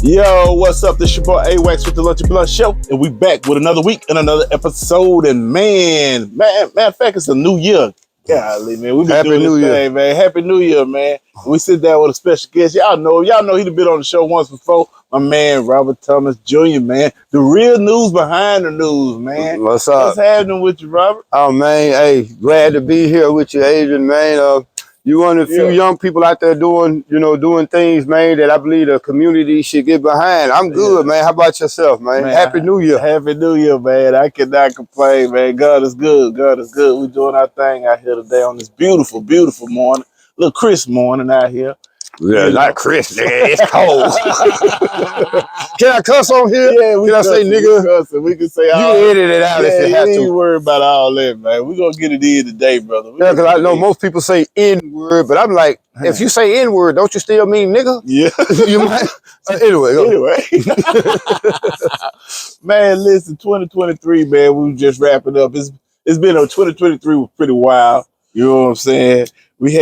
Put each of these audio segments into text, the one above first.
Yo, what's up? This your boy AWAX with the Lunch and Blunt Show, and we back with another week and another episode. And matter of fact, it's a new year. Golly, man, we been Happy doing New this Year. thing, man. Happy New Year, man. We sit down with a special guest. Y'all know he'd been on the show once before. My man, Robert Thomas Jr., man. The real news behind the news, man. What's up? What's happening with you, Robert? Oh man, hey, glad to be here with you, Adrian, man. You one of the few young people out there doing things, man, that I believe the community should get behind. I'm good, man. How about yourself, man? Happy New Year. Happy New Year, man. I cannot complain, man. God is good. God is good. We're doing our thing out here today on this beautiful, beautiful morning. Little crisp morning out here. Yeah, not Chris, nigga. It's cold. Can I cuss on here? Yeah, we can I say nigga? We can say all. You edit it out if you have to. Ain't worry about all that, man. We're going to get it in today, brother. Yeah, because I know most people say N-word, but I'm like, if you say N-word, don't you still mean nigga? Yeah. You might. Anyway. Man, listen, 2023, man, we just wrapping up. It's been a 2023 was pretty wild. You know what I'm saying? We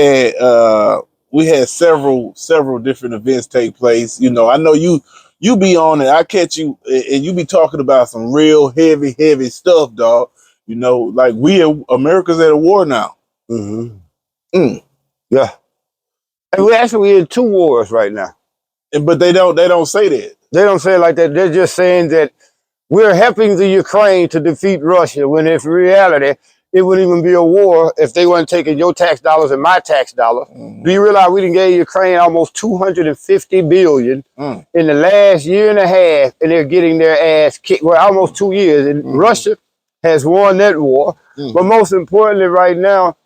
had several different events take place. You know, I know you be on it. I catch you and you be talking about some real heavy stuff, dog. You know, like America's at a war now. Yeah. And we're in two wars right now. But they don't say that. They don't say it like that. They're just saying that we're helping the Ukraine to defeat Russia, when in reality, it wouldn't even be a war if they weren't taking your tax dollars and my tax dollars. Do you realize we done gave Ukraine almost $250 billion in the last year and a half, and they're getting their ass kicked? Well, almost 2 years, and Russia has won that war. But most importantly, right now,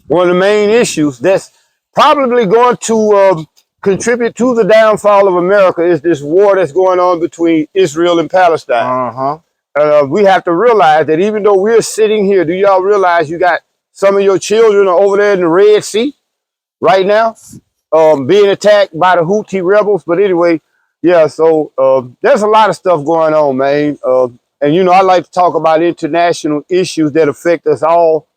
one of the main issues that's probably going to contribute to the downfall of America is this war that's going on between Israel and Palestine. We have to realize that even though we're sitting here, do y'all realize you got some of your children are over there in the Red Sea right now, being attacked by the Houthi rebels? But anyway, yeah, so there's a lot of stuff going on, man. And, you know, I like to talk about international issues that affect us all.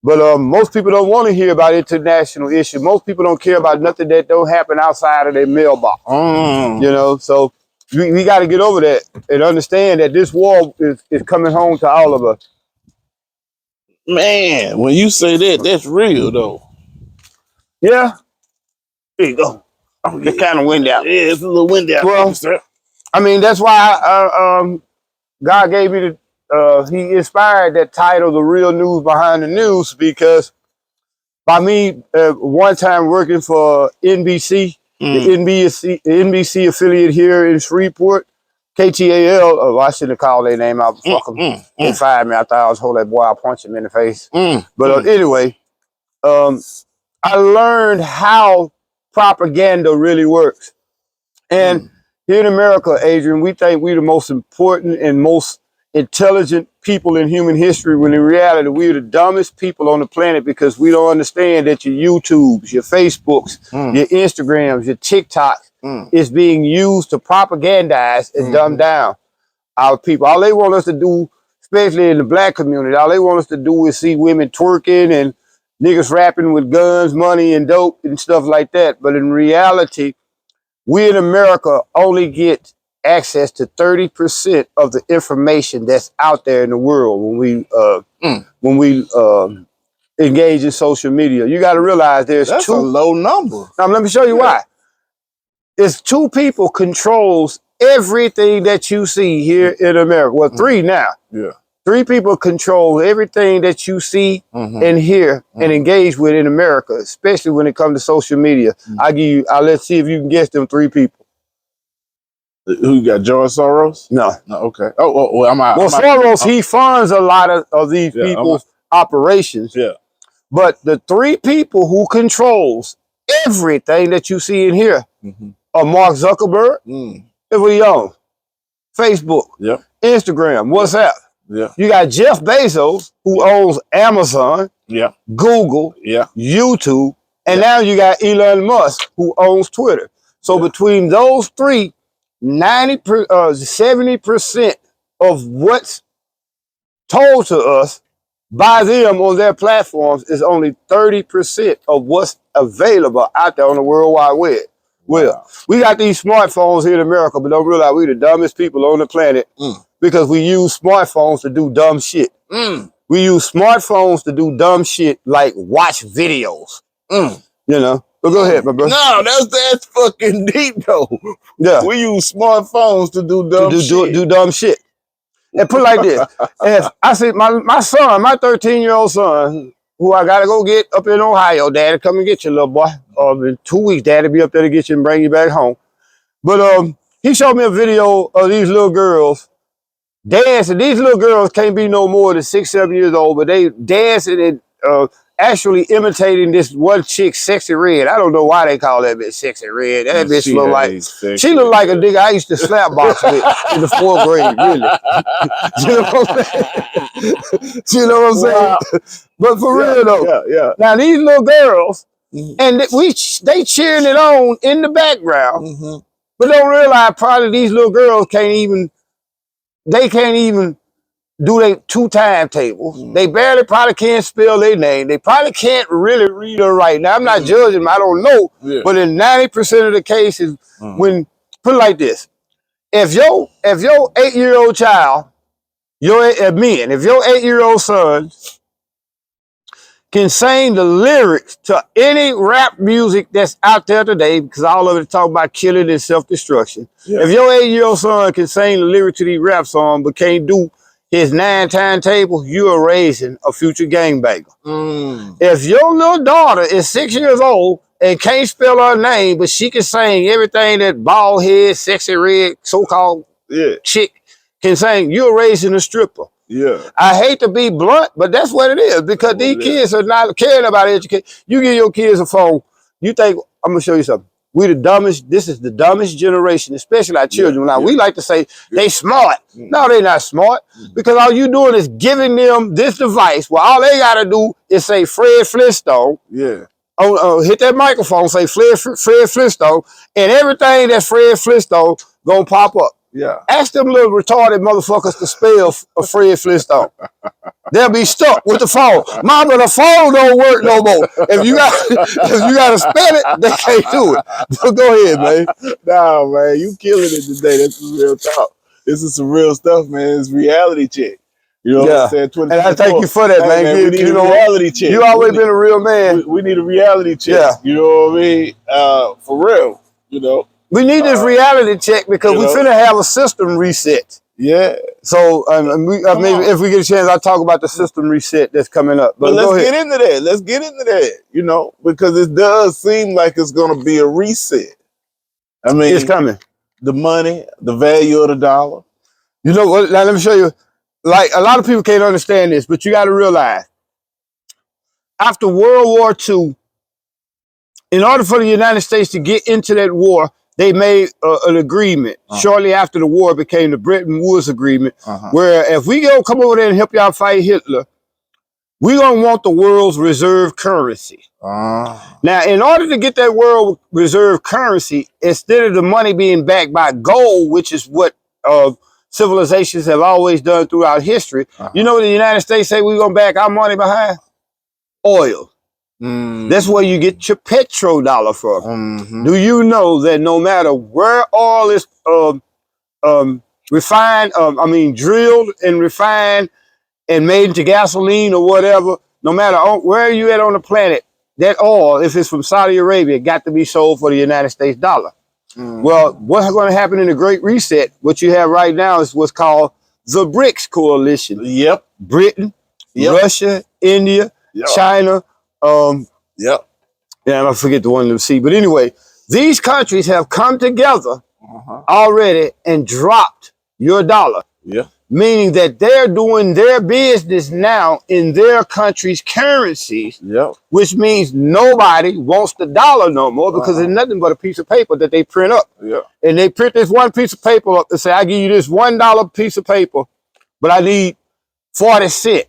But most people don't want to hear about international issues. Most people don't care about nothing that don't happen outside of their mailbox. You know, so we got to get over that and understand that this war is coming home to all of us. Man, when you say that, that's real, though. Yeah. There you go. It's kind of wind out. Yeah, it's a little wind out. Well, I mean, that's why God gave me he inspired that title, The Real News Behind the News, because by me one time working for NBC, the NBC affiliate here in Shreveport, KTAL, oh, I shouldn't have called their name out. Fuck them. They fired me. I thought I was holding that boy. I punched him in the face. But anyway, I learned how propaganda really works. And here in America, Adrian, we think we're the most important and most intelligent people in human history, when in reality, we're the dumbest people on the planet, because we don't understand that your YouTubes, your Facebooks, your Instagrams, your TikToks is being used to propagandize and dumb down our people. All they want us to do, especially in the black community, all they want us to do is see women twerking and niggas rapping with guns, money, and dope and stuff like that. But in reality, we in America only get access to 30% of the information that's out there in the world when we engage in social media. You got to realize that's a low number. Now let me show you why. It's two people controls everything that you see here in America. Well, three now. Yeah. Three people control everything that you see and hear and engage with in America, especially when it comes to social media. Let's see if you can guess them three people. Who you got? George Soros? No. Okay. Well, Soros, he funds a lot of these people's operations. Yeah. But the three people who controls everything that you see in here are Mark Zuckerberg, what he owns, Facebook, Instagram, WhatsApp. Yeah. You got Jeff Bezos, who owns Amazon, Google, YouTube, and now you got Elon Musk, who owns Twitter. So between those three, 70% of what's told to us by them on their platforms is only 30% of what's available out there on the World Wide Web. Well, we got these smartphones here in America, but don't realize we the dumbest people on the planet because we use smartphones to do dumb shit. We use smartphones to do dumb shit like watch videos. You know? But go ahead, my brother. No, that's fucking deep though. Yeah. We use smartphones to do dumb shit. Do dumb shit. And put it like this. If I see my son, my 13-year-old son, who I gotta go get up in Ohio, Daddy, come and get you, little boy. In 2 weeks, Daddy be up there to get you and bring you back home. But he showed me a video of these little girls dancing. These little girls can't be no more than 6, 7 years old, but they dancing and actually imitating this one chick, Sexy Red. I don't know why they call that bitch Sexy Red. That bitch look like she look like a nigga I used to slap box with in the 4th grade, really. You know what I'm saying? You know what I'm saying? But for real though, now these little girls, and they cheering it on in the background, but don't realize probably these little girls can't even do they 2 timetables. They barely probably can't spell their name. They probably can't really read or write. Now, I'm not judging them. I don't know. But in 90% of the cases, when, put it like this, if your 8-year-old child, if your 8-year-old son can sing the lyrics to any rap music that's out there today, because all of it talk about killing and self-destruction. If your 8-year-old son can sing the lyrics to these rap songs but can't do his 9 timetable, you are raising a future gangbanger. If your little daughter is 6 years old and can't spell her name, but she can sing everything that bald head, Sexy Red, so-called chick can sing, you're raising a stripper. I hate to be blunt, but that's what it is, because these kids are not caring about education. You give your kids a phone, you think, I'm gonna show you something. We the dumbest, this is the dumbest generation, especially our children. Now, we like to say they smart. No, they're not smart, because all you doing is giving them this device where all they gotta do is say Fred Flintstone. Hit that microphone, say Fred Flintstone, and everything that's Fred Flintstone gonna pop up. Ask them little retarded motherfuckers to spell Fred Flintstone. They'll be stuck with the phone. Mama, the phone don't work no more. If you got to spell it, they can't do it. So go ahead, man. Nah, man, you killing it today. That's some real talk. This is some real stuff, man. It's reality check. You know what I'm saying? And I thank you for that, man. We need a reality check. You always been a real man. We need a reality check. You know what I mean? For real, you know. We need this reality check because we finna have a system reset. So maybe if we get a chance, I'll talk about the system reset that's coming up. But let's get into that. Let's get into that, you know, because it does seem like it's going to be a reset. I mean, it's coming. The money, the value of the dollar. You know what? Now, let me show you. Like, a lot of people can't understand this, but you got to realize, after World War II, in order for the United States to get into that war, they made an agreement. Shortly after the war, it became the Bretton Woods Agreement, where if we go come over there and help y'all fight Hitler, we're going to want the world's reserve currency. Now, in order to get that world reserve currency, instead of the money being backed by gold, which is what civilizations have always done throughout history, you know what the United States say we're going to back our money behind? Oil. That's where you get your petrodollar from. Do you know that no matter where oil is refined, drilled and refined and made into gasoline or whatever, no matter where you at on the planet, that oil, if it's from Saudi Arabia, got to be sold for the United States dollar. Well, what's going to happen in the Great Reset, what you have right now is what's called the BRICS coalition. Britain, Russia, India, China, and I forget the one to see. But anyway, these countries have come together already and dropped your dollar. Meaning that they're doing their business now in their country's currencies, which means nobody wants the dollar no more because it's nothing but a piece of paper that they print up. And they print this one piece of paper up and say, I give you this $1 piece of paper, but I need 40 cents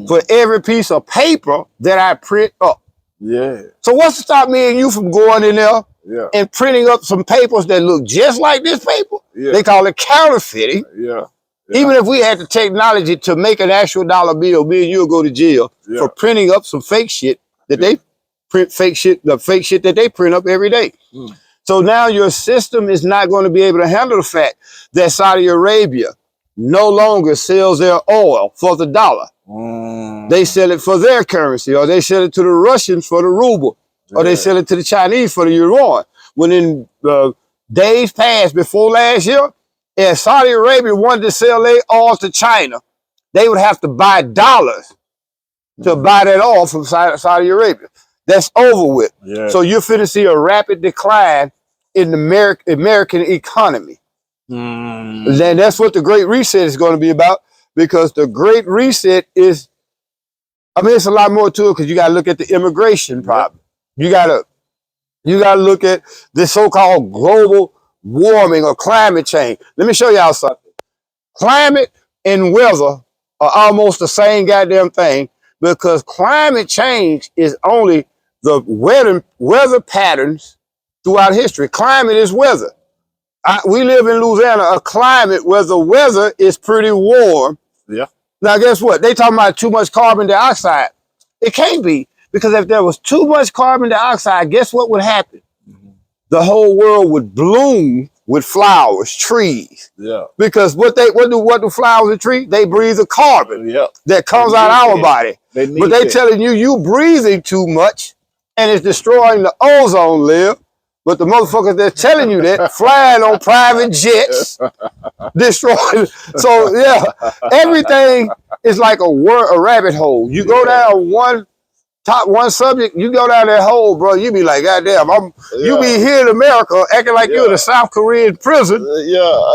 for every piece of paper that I print up. So what's to stop me and you from going in there and printing up some papers that look just like this paper? They call it counterfeiting. Even if we had the technology to make an actual dollar bill, me and you'll go to jail for printing up some fake shit that they print the fake shit that they print up every day. So now your system is not going to be able to handle the fact that Saudi Arabia no longer sells their oil for the dollar. They sell it for their currency, or they sell it to the Russians for the ruble, or they sell it to the Chinese for the yuan. When in days past before last year, if Saudi Arabia wanted to sell their oil to China, they would have to buy dollars to buy that oil from Saudi Arabia. That's over with. Yeah. So you're finna see a rapid decline in the American economy. And that's what the Great Reset is going to be about, because the Great Reset is, I mean, it's a lot more to it, because you got to look at the immigration problem. You got to look at the so-called global warming or climate change. Let me show y'all something. Climate and weather are almost the same goddamn thing, because climate change is only the weather patterns throughout history. Climate is weather. We live in Louisiana, a climate where the weather is pretty warm. Yeah. Now, guess what? They talking about too much carbon dioxide. It can't be, because if there was too much carbon dioxide, guess what would happen? The whole world would bloom with flowers, trees. Yeah. Because what do flowers and trees? They breathe the carbon that comes out our body. But they telling you breathing too much and it's destroying the ozone layer. But the motherfuckers they're telling you that flying on private jets, destroying. So yeah, everything is like a rabbit hole. You go down one subject, you go down that hole, bro, you be like, goddamn, you be here in America acting like you're in a South Korean prison.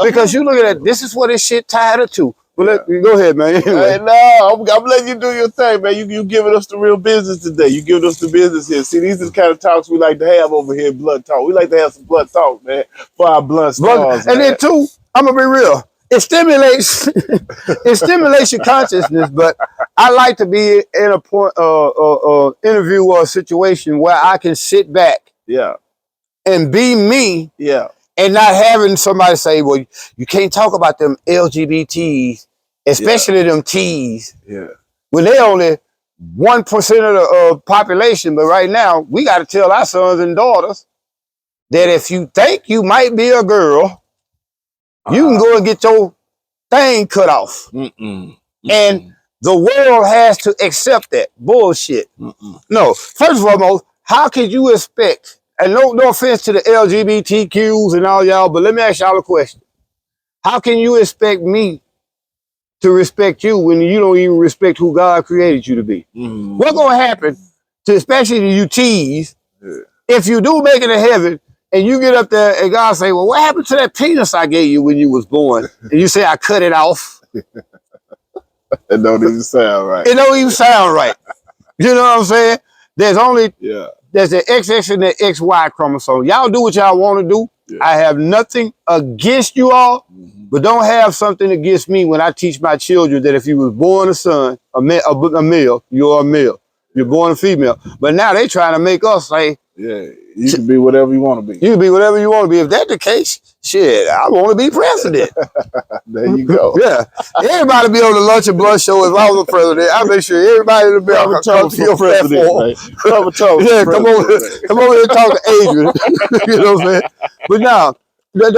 Because you look at it, this is what this shit tied up to. But go ahead, man. Anyway. Hey, no, I'm letting you do your thing, man. You giving us the real business today. You giving us the business here. See, these are the kind of talks we like to have over here in Blunt Talk. We like to have some blunt talk, man, for our blunt stars. And then too, I'm gonna be real. It stimulates your consciousness, but I like to be in a point interview or a situation where I can sit back and be me and not having somebody say, well, you can't talk about them LGBTs, especially them T's. Yeah. When they only 1% of the population, but right now we got to tell our sons and daughters that if you think you might be a girl, you can go and get your thing cut off. And the world has to accept that bullshit. No, first and foremost, how could you expect, and no offense to the LGBTQs and all y'all, but let me ask y'all a question. How can you expect me to respect you when you don't even respect who God created you to be? What's going to happen to especially to you T's if you do make it to heaven and you get up there and God say, well, what happened to that penis I gave you when you was born? And you say, I cut it off. It don't even sound right. It don't even sound right. You know what I'm saying? There's only, there's the XX and the XY chromosome. Y'all do what y'all want to do. I have nothing against you all, but don't have something against me when I teach my children that if you was born a son, a male, you're a male. You're born a female. But now they trying to make us say, you can be whatever you want to be. You can be whatever you want to be. If that's the case, shit, I want to be president. There you go. Everybody be on the Lunch and Blunt show. If I was the president, I'd make sure everybody in the America come to your platform. Come over here and talk to Adrian. You know what I'm saying? But now,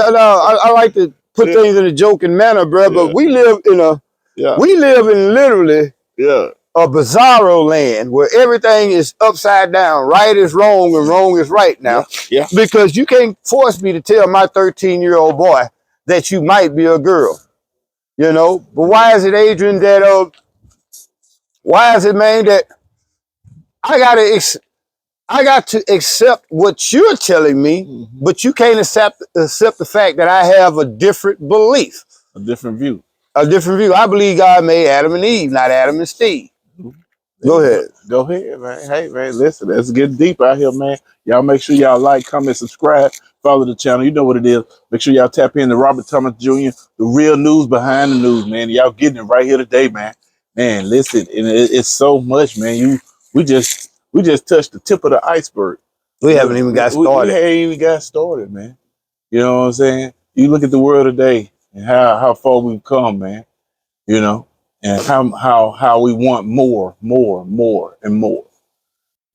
I like to put things in a joking manner, bro. But we live in literally a bizarro land where everything is upside down. Right is wrong and wrong is right now. Because you can't force me to tell my 13-year-old boy that you might be a girl. You know? But why is it, Adrian, that why is it, man, that I got to accept what you're telling me, but you can't accept the fact that I have a different belief. A different view. A different view. I believe God made Adam and Eve, not Adam and Steve. Go ahead. Go ahead, man. Hey, man, listen, let's get deep out here, man. Y'all make sure y'all like, comment, subscribe, follow the channel. You know what it is. Make sure y'all tap in to Robert Thomas Jr., the real news behind the news, man. Y'all getting it right here today, man. Man, listen, and it's so much, man. We just touched the tip of the iceberg. We haven't even got started. We haven't even got started, man. You know what I'm saying? You look at the world today and how far we've come, man. You know, and how we want more and more.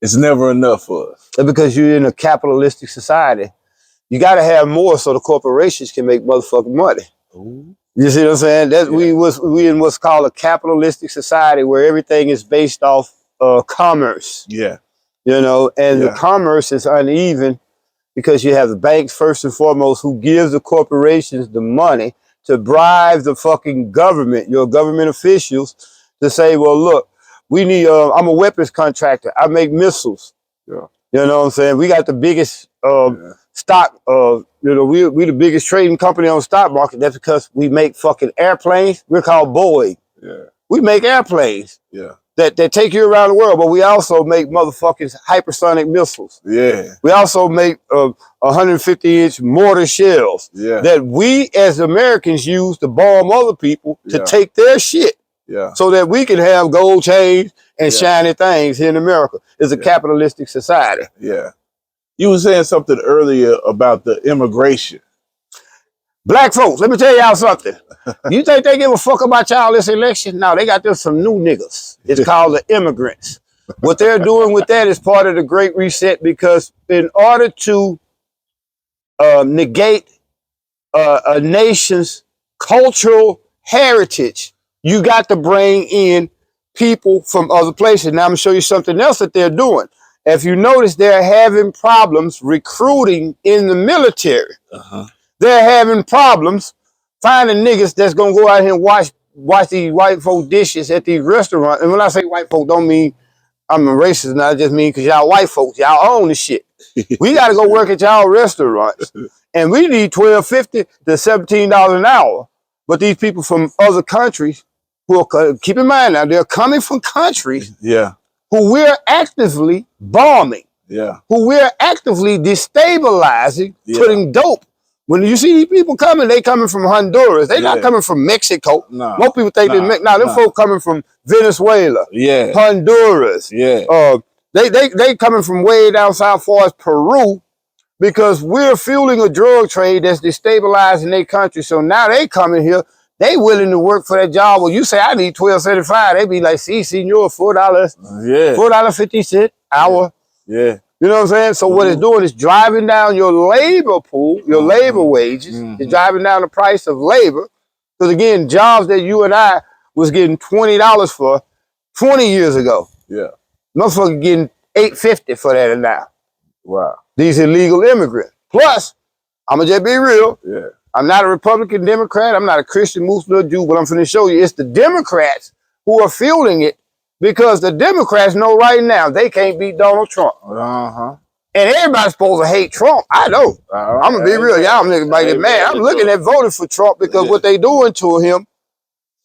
It's never enough for us. Because you're in a capitalistic society, You got to have more so the corporations can make motherfucking money. Ooh. You see what I'm saying? That Yeah. we in what's called a capitalistic society where everything is based off commerce. Yeah. You know, and the Yeah. commerce is uneven because you have the banks first and foremost who gives the corporations the money to bribe the fucking government, your government officials, to say, well, look, we need, I'm a weapons contractor. I make missiles. Yeah. You know what I'm saying? We got the biggest Yeah. stock, you know, we the biggest trading company on the stock market. That's because we make fucking airplanes. We're called Boeing. Yeah. We make airplanes Yeah. that take you around the world, but we also make motherfucking hypersonic missiles. Yeah. We also make 150-inch mortar shells Yeah. that we as Americans use to bomb other people to Yeah. take their shit Yeah. so that we can have gold chains and Yeah. shiny things here in America. It's a capitalistic society. Yeah. You were saying something earlier about the immigration. Black folks, let me tell y'all something. You think they give a fuck about y'all this election? No, they got them some new niggas. It's called the immigrants. What they're doing with that is part of the Great Reset because in order to negate a nation's cultural heritage, you got to bring in people from other places. Now I'm gonna show you something else that they're doing. If you notice, they're having problems recruiting in the military. Uh-huh. They're having problems finding niggas that's gonna go out here and wash these white folk dishes at these restaurants. And when I say white folk, don't mean I'm a racist, now I just mean because y'all white folks, y'all own the shit. We gotta go work at y'all restaurants. And we need $12.50 to $17 an hour. But these people from other countries who are, keep in mind now, they're coming from countries who we're actively bombing, who we're actively destabilizing, putting dope. When you see these people coming, they coming from Honduras. They not coming from Mexico. No. Most people think them folk coming from Venezuela, Honduras. They coming from way down south far as Peru because we're fueling a drug trade that's destabilizing their country. So now they coming here, they willing to work for that job. Well, you say I need $12.75, they be like, see, senor, $4.50 hour. Yeah. You know what I'm saying? So what it's doing is driving down your labor pool, your labor wages. It's driving down the price of labor. Because again, jobs that you and I was getting $20 for 20 years ago. Yeah. Motherfucker getting $8.50 for that now. Wow. These illegal immigrants. Plus, I'ma just be real. Yeah. I'm not a Republican Democrat. I'm not a Christian Muslim or Jew, but I'm finna show you it's the Democrats who are fueling it because the Democrats know right now they can't beat Donald Trump. Uh-huh. And everybody's supposed to hate Trump. I don't. I'm gonna be real. Y'all niggas might get mad. I'm looking at voting for Trump because what they doing to him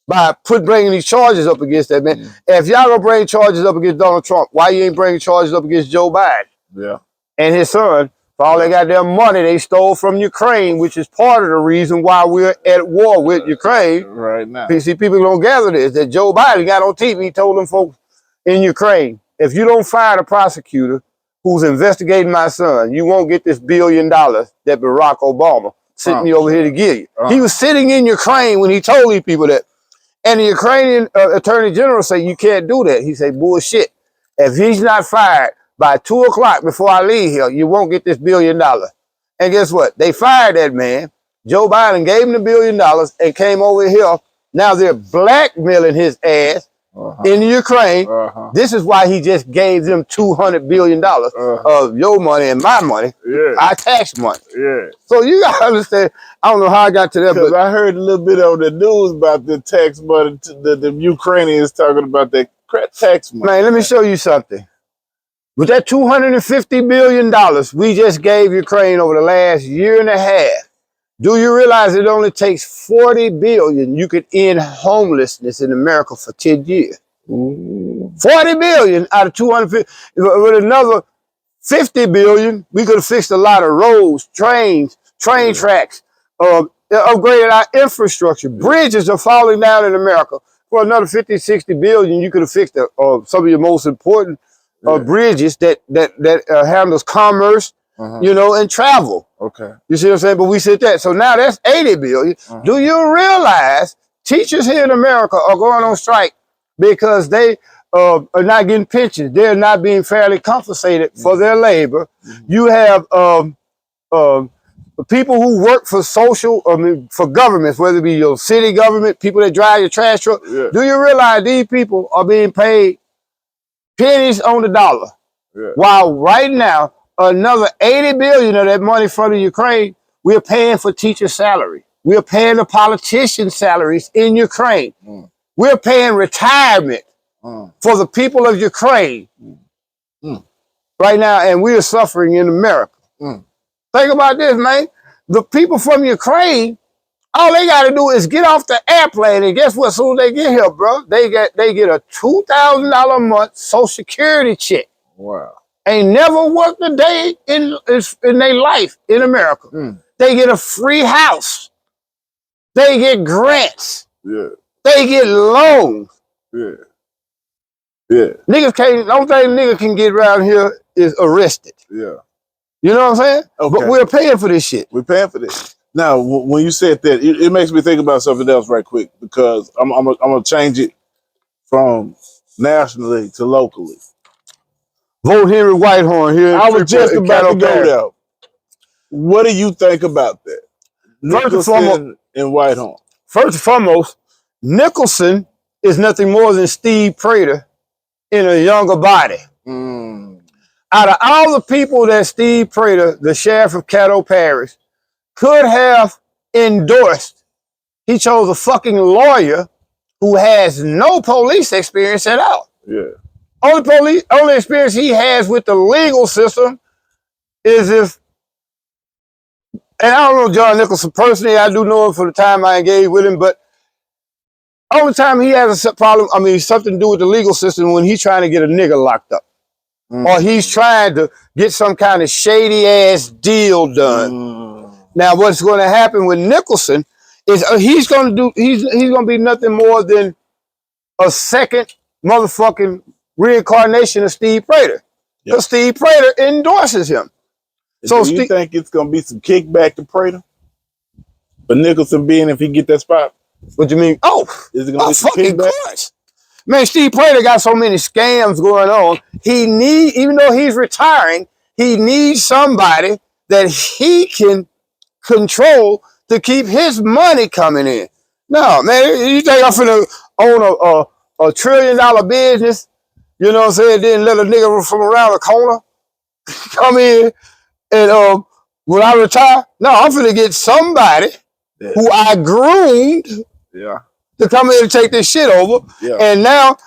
by bringing these charges up against that man. If y'all gonna bring charges up against Donald Trump, why you ain't bringing charges up against Joe Biden? Yeah. And his son, for all that goddamn money they stole from Ukraine, which is part of the reason why we're at war with Ukraine. Right now. You see, people don't gather this, that Joe Biden got on TV, told them folks in Ukraine, if you don't fire the prosecutor who's investigating my son, you won't get this $1 billion that Barack Obama sent me over here to give you. He was sitting in Ukraine when he told these people that. And the Ukrainian attorney general said, you can't do that. He said, bullshit. If he's not fired by 2 o'clock before I leave here, you won't get this $1 billion. And guess what? They fired that man. Joe Biden gave him the $1 billion and came over here. Now they're blackmailing his ass in Ukraine. This is why he just gave them $200 billion of your money and my money, our tax money. So you gotta understand, I don't know how I got to that, but I heard a little bit on the news about the tax money, the Ukrainians talking about that tax money. Man, let me show you something. With that $250 billion we just gave Ukraine over the last year and a half, do you realize it only takes $40 billion you could end homelessness in America for 10 years? $40 billion out of 250. With another $50 billion, we could have fixed a lot of roads, trains, train tracks, upgraded our infrastructure. Bridges are falling down in America. For another 50, 60 billion, you could have fixed some of your most important bridges that handles commerce, you know, and travel. You see what I'm saying? But we said that. So now that's 80 billion. Do you realize teachers here in America are going on strike because they are not getting pensions? They're not being fairly compensated for their labor. You have the people who work for for governments, whether it be your city government, people that drive your trash truck, Yeah. do you realize these people are being paid pennies on the dollar? Yeah. While right now, another 80 billion of that money from the Ukraine, we're paying for teacher salary. We're paying the politicians' salaries in Ukraine. Mm. We're paying retirement for the people of Ukraine right now, and we are suffering in America. Think about this, man. The people from Ukraine, all they got to do is get off the airplane, and guess what? As soon as they get here, bro, they get a $2,000 a month Social Security check. Wow. Ain't never worked a day in their life in America. They get a free house. They get grants. Yeah. They get loans. Yeah. Yeah. Niggas can't, the only thing niggas can get around here is arrested. Yeah. You know what I'm saying? Okay. But we're paying for this shit. We're paying for this. Now, when you said that, it makes me think about something else right quick, because I'm gonna change it from nationally to locally. Vote Henry Whitehorn here. I was just about to go there. What do you think about that? Nicholson and Whitehorn. First and foremost, Nicholson is nothing more than Steve Prater in a younger body. Out of all the people that Steve Prater, the sheriff of Caddo Parish, could have endorsed, he chose a fucking lawyer who has no police experience at all. Yeah. Only experience he has with the legal system is if, and I don't know John Nicholson personally, I do know him for the time I engaged with him, but only time he has a problem, I mean, something to do with the legal system when he's trying to get a nigga locked up. Or he's trying to get some kind of shady ass deal done. Now, what's going to happen with Nicholson is he's going to be nothing more than a second motherfucking reincarnation of Steve Prater. Because Steve Prater endorses him. So do you think it's going to be some kickback to Prater? But Nicholson being, if he get that spot? What you mean? Is it going to be some fucking kickback? Course. Man, Steve Prater got so many scams going on. Even though he's retiring, he needs somebody that he can control to keep his money coming in. No, man, you think I'm finna own a $1 trillion business? You know what I'm saying? Then let a nigga from around the corner come in and when I retire? No, I'm finna get somebody who I groomed to come in and take this shit over. And now,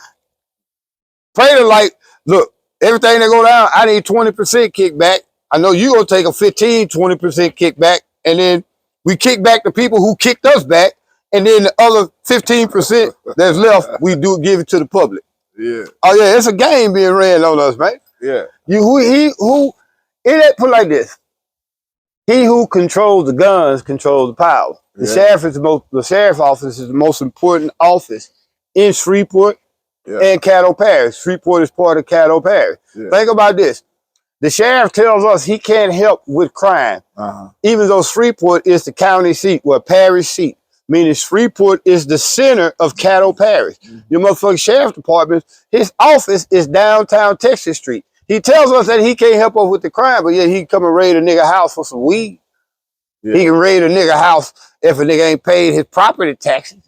Prater like, look, everything that go down, I need 20% kickback. I know you gonna take a 15, 20% kickback, and then we kick back the people who kicked us back, and then the other 15% that's left, we do give it to the public. Yeah. Oh yeah, it's a game being ran on us, man. Yeah. Put like this. He who controls the guns controls the power. The sheriff's office is the most important office in Shreveport and Caddo Parish. Shreveport is part of Caddo Parish. Think about this. The sheriff tells us he can't help with crime, even though Shreveport is the county seat, parish seat, meaning Shreveport is the center of Caddo Parish. Your motherfucking sheriff's department, his office is downtown Texas Street. He tells us that he can't help us with the crime, but yet he can come and raid a nigga house for some weed. He can raid a nigga house if a nigga ain't paid his property taxes.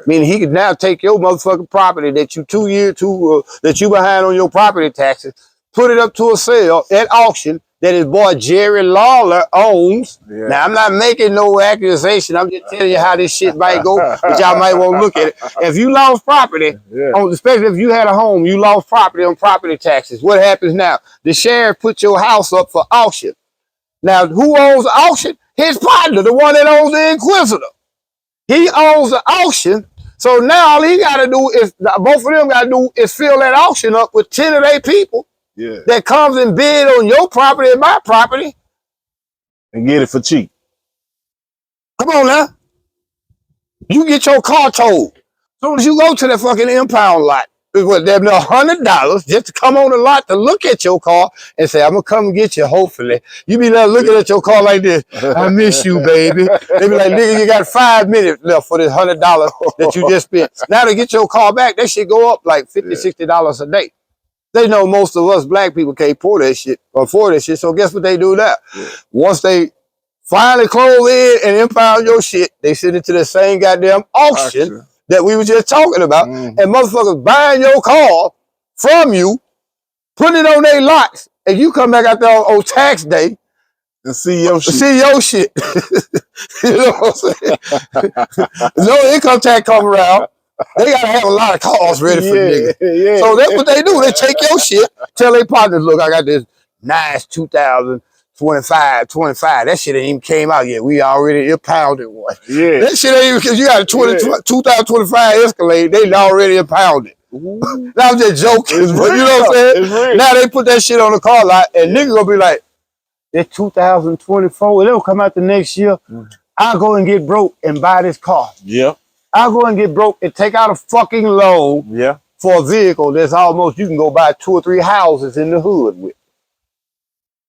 Meaning he could now take your motherfucking property that you behind on your property taxes, put it up to a sale at auction that his boy Jerry Lawler owns. Now, I'm not making no accusation. I'm just telling you how this shit might go, but y'all might want to look at it. If you lost property, especially if you had a home, you lost property on property taxes. What happens now? The sheriff put your house up for auction. Now, who owns the auction? His partner, the one that owns the Inquisitor. He owns the auction. So now all he got to do is, both of them got to do is fill that auction up with 10 of their people that comes and bid on your property and my property. And get it for cheap. Come on now. You get your car towed. As soon as you go to that fucking impound lot, it's what, they're $100 just to come on the lot to look at your car and say, I'm going to come and get you, hopefully. You be like looking at your car like this. I miss you, baby. They be like, nigga, you got 5 minutes left for this $100 that you just spent. Now to get your car back, that shit go up like $50, $60 a day. They know most of us black people can't afford that shit. So guess what they do now? Once they finally close in and impound your shit. They send it to the same goddamn auction that we were just talking about. And motherfuckers buying your car from you, putting it on their lots, and you come back out there on tax day and see your shit. See your shit. You know what I'm saying? No income tax come around. They gotta have a lot of cars ready for niggas. Yeah. So that's what they do. They take your shit, tell their partners, look, I got this nice 2025. That shit ain't even came out yet. We already impounded one. Yeah. That shit ain't even, because you got a 2025 Escalade, they already impounded. Now I'm just joking, but you know what I'm saying? Now they put that shit on the car lot, and niggas gonna be like, it's 2024, it'll come out the next year. I'll go and get broke and buy this car. Yeah. I'll go and get broke and take out a fucking loan for a vehicle that's almost, you can go buy 2 or 3 houses in the hood with.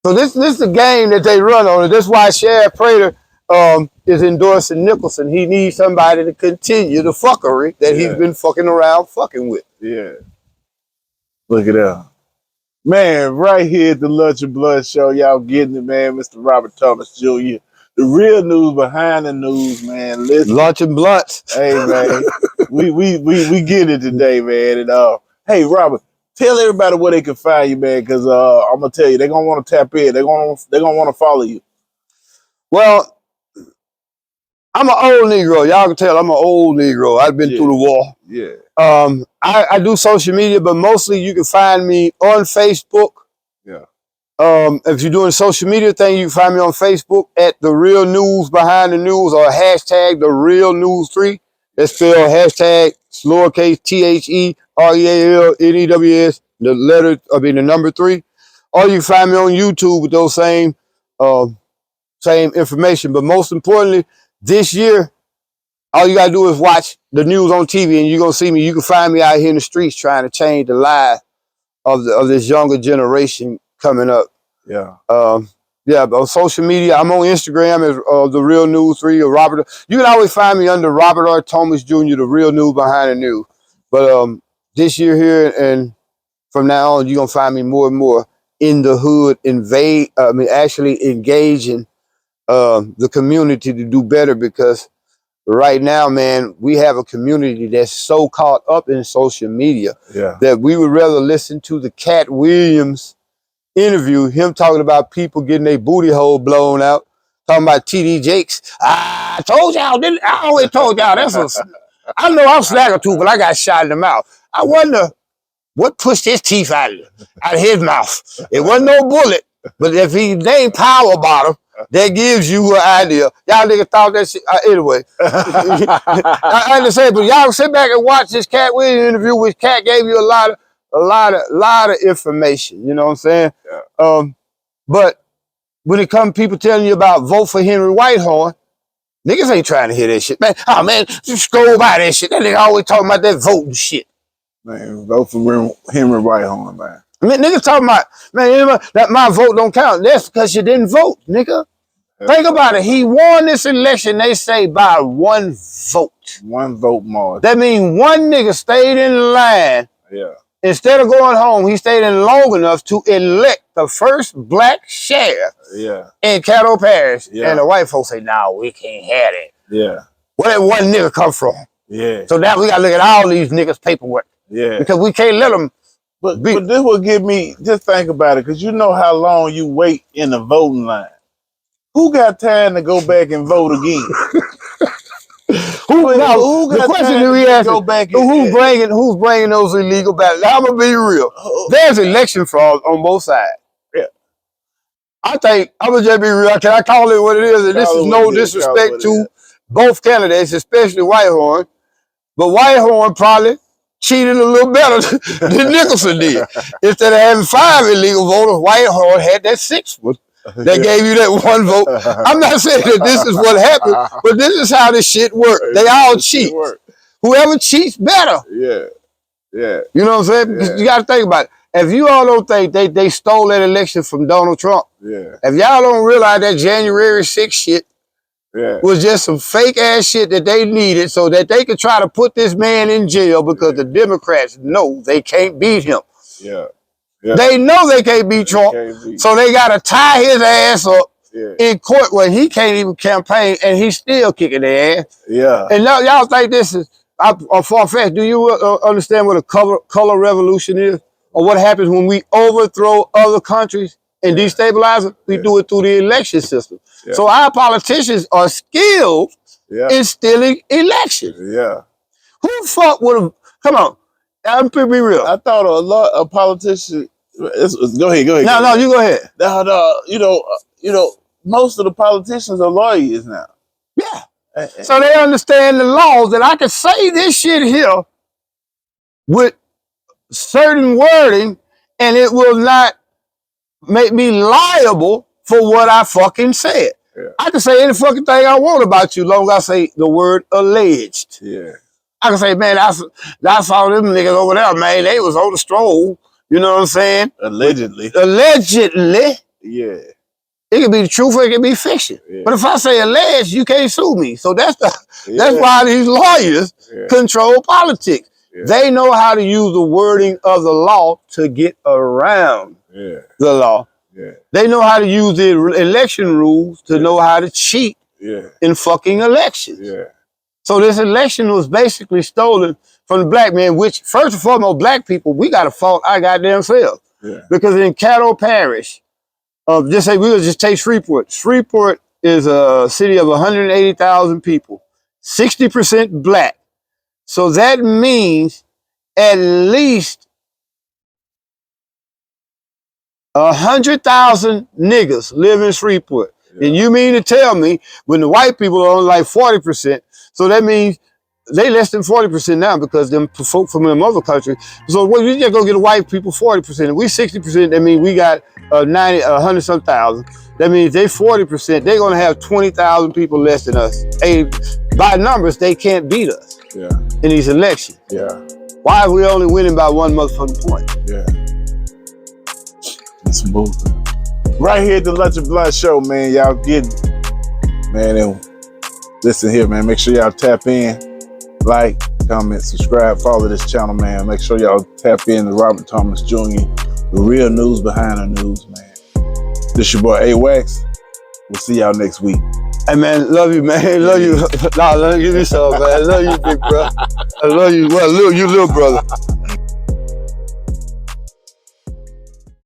So this is the game that they run on, and that's why Sheriff Prater is endorsing Nicholson. He needs somebody to continue the fuckery that he's been fucking around fucking with. Yeah. Look at that. Man, right here at the Lunch and Blood Show, y'all getting it, man. Mr. Robert Thomas Jr. The real news behind the news, man. Listen. Lunch and Blunts. Hey, man. we get it today, man. And hey, Robert, tell everybody where they can find you, man, because I'm gonna tell you, they're gonna want to tap in. They're gonna want to follow you. Well, I'm an old Negro. Y'all can tell I'm an old Negro. I've been through the war. Yeah. I do social media, but mostly you can find me on Facebook. Yeah. If you're doing social media thing, you can find me on Facebook at The Real News Behind the News, or hashtag The Real News 3. That's spelled hashtag lowercase THEREALNEWS, the number 3. Or you can find me on YouTube with those same information. But most importantly, this year, all you gotta do is watch the news on TV, and you're gonna see me. You can find me out here in the streets trying to change the lives of this younger generation coming up. Yeah. But on social media, I'm on Instagram as The Real News 3 or Robert. You can always find me under Robert R. Thomas Jr., The Real News Behind the News. But this year here and from now on, you're gonna find me more and more in the hood, actually engaging the community to do better, because right now, man, we have a community that's so caught up in social media that we would rather listen to the Cat Williams interview, him talking about people getting their booty hole blown out, talking about TD Jakes. I told y'all, didn't I? Always told y'all I know I'm slacking too, but I got shot in the mouth. I wonder what pushed his teeth out of his mouth. It wasn't no bullet, but if he named Power Bottom, that gives you an idea. Y'all niggas thought that shit. Anyway, I understand, but y'all sit back and watch this Cat Williams interview, which Cat gave you a lot of information. You know what I'm saying? Yeah. But when it comes to people telling you about vote for Henry Whitehorn, niggas ain't trying to hear that shit, man. Oh man, just scroll by that shit. That nigga always talking about that voting shit. Man, vote for Henry Whitehorn, man. I mean, niggas talking about, man, that my vote don't count. That's because you didn't vote, nigga. Think about it. He won this election, they say, by 1 vote. 1 vote margin. That means one nigga stayed in line. Yeah. Instead of going home, he stayed in long enough to elect the first black sheriff in Caddo Parish. Yeah. And the white folks say, nah, we can't have that. Yeah. Where did one nigga come from? Yeah. So now we got to look at all these niggas' paperwork. Yeah. Because we can't let them. But this will give me, just think about it, because you know how long you wait in the voting line. Who got time to go back and vote again? Who got time to go back and who's bringing those illegal ballots? I'm gonna be real. There's election fraud on both sides. Yeah. I think I'm gonna just be real. Can I call it what it is? And this is no disrespect to both candidates, especially Whitehorn. But Whitehorn probably cheated a little better than Nicholson did. Instead of having 5 illegal voters, Whitehorn had that 6th one. That gave you that 1 vote. I'm not saying that this is what happened, but this is how this shit works. They all cheat. Whoever cheats better. Yeah. Yeah. You know what I'm saying? Because you got to think about it. If you all don't think they stole that election from Donald Trump, if y'all don't realize that January 6th shit was just some fake ass shit that they needed so that they could try to put this man in jail because the Democrats know they can't beat him. Yeah. Yeah. They know they can't beat Trump, so they got to tie his ass up in court where he can't even campaign and he's still kicking their ass. Yeah. And now y'all think this is far-fetched. Do you understand what a color revolution is? Or what happens when we overthrow other countries and destabilize them? We do it through the election system. Yeah. So our politicians are skilled in stealing elections. Yeah. Who fuck would have, come on, I'm be real. I thought a lot of politicians, go ahead. No, you go ahead. No, you know, most of the politicians are lawyers now. Yeah. So they understand the laws that I can say this shit here with certain wording and it will not make me liable for what I fucking said. Yeah. I can say any fucking thing I want about you, long as I say the word alleged. Yeah. I can say, man, I saw them niggas over there, man. They was on the stroll. You know what I'm saying? Allegedly. Yeah. It could be the truth or it could be fiction. Yeah. But if I say alleged, you can't sue me. So that's why these lawyers control politics. Yeah. They know how to use the wording of the law to get around the law. Yeah. They know how to use the election rules to know how to cheat in fucking elections. Yeah. So this election was basically stolen from the black man, which, first and foremost, black people, we got to fault our goddamn selves. Yeah. Because in Caddo Parish, we'll just take Shreveport. Shreveport is a city of 180,000 people, 60% black. So that means at least 100,000 niggas live in Shreveport. Yeah. And you mean to tell me when the white people are only like 40%, so that means they less than 40% now because them folk from them other countries. So you just go get the white people 40%. If we 60%, that means we got 100 some thousand. That means they 40%, they're gonna have 20,000 people less than us. By numbers, they can't beat us in these elections. Yeah. Why are we only winning by one motherfucking point? Yeah. It's moving. Right here at the Lunch and Blunt Show, man. Y'all get, man, and listen here, man. Make sure y'all tap in, like, comment, subscribe, follow this channel, man. Make sure y'all tap in to Robert Thomas Jr., the real news behind the news, man. This your boy A-Wax. We'll see y'all next week. Hey, man, love you, man. Love you. Nah, let me give you some, man. Love you, big bro. I love you. Well, you little brother.